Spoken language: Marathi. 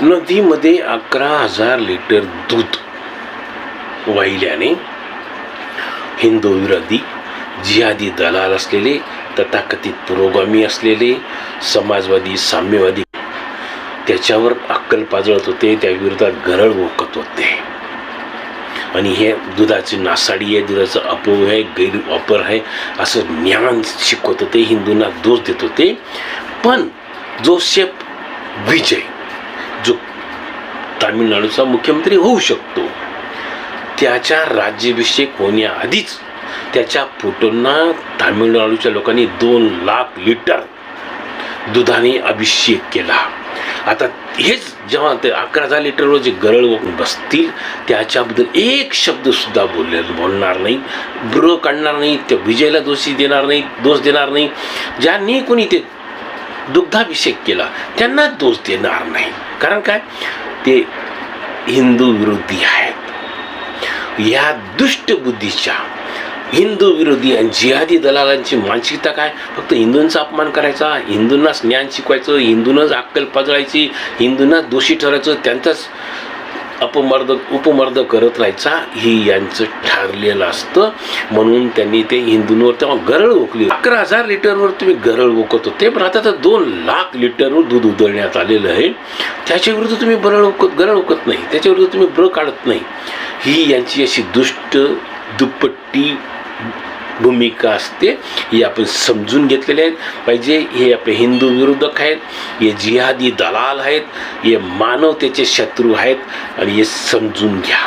नदीमध्ये 11,000 लिटर दूध वाहिल्याने हिंदू विरोधी जिहादी दलाल असलेले, तथाकथित पुरोगामी असलेले, समाजवादी साम्यवादी त्याच्यावर अक्कल पाजळत होते, त्या विरोधात गरळ ओकत होते. आणि हे दुधाची नासाडी आहे, दुधाचा अपव्यय आहे, गैरवापर आहे असं ज्ञान शिकवत होते, हिंदूंना दोष देत होते. पण जोसेफ विजय जो तामिळनाडूचा मुख्यमंत्री होऊ शकतो, त्याच्या राज्याभिषेक होण्याआधीच त्याच्या फोटोंना तामिळनाडूच्या लोकांनी 2 लाख लिटर दुधाने अभिषेक केला. आता हेच जेव्हा ते 11,000 लिटरवर जे गरळ बसतील, त्याच्याबद्दल एक शब्द सुद्धा बोलणार नाही, ब्र काढणार नाही, त्या विजयला दोष देणार नाही. ज्यांनी कोणी ते दुग्धाभिषेक केला त्यांना दोष देणार नाही. कारण काय, ते हिंदू विरोधी आहेत. या दुष्ट बुद्धीच्या हिंदू विरोधी आणि जिहादी दलालांची मानसिकता काय, फक्त हिंदूंचा अपमान करायचा, हिंदूंनाच ज्ञान शिकवायचं, हिंदूंनाच अक्कल पाजळायची, हिंदूंनाच दोषी ठरायचं, त्यांचाच उपमर्द करत राहायचा, ही यांचं ठरलेलं असतं. म्हणून त्यांनी ते हिंदूंवर तेव्हा गरळ ओकली. 11,000 लिटरवर तुम्ही गरळ ओकत होते, पण आता तर 2 लाख लिटरवर दूध उधळण्यात आलेलं आहे. त्याच्याविरुद्ध तुम्ही गरळ ओकत नाही, त्याच्याविरुद्ध तुम्ही ब्र काढत नाही. ही यांची अशी दुष्ट दुप्पट्टी भूमिका असते, ही आपण समजून घेतलेले आहेत पाहिजे. हे आपले हिंदू विरोधक आहेत, हे जिहादी दलाल आहेत, हे मानवतेचे शत्रू आहेत आणि हे समजून घ्या.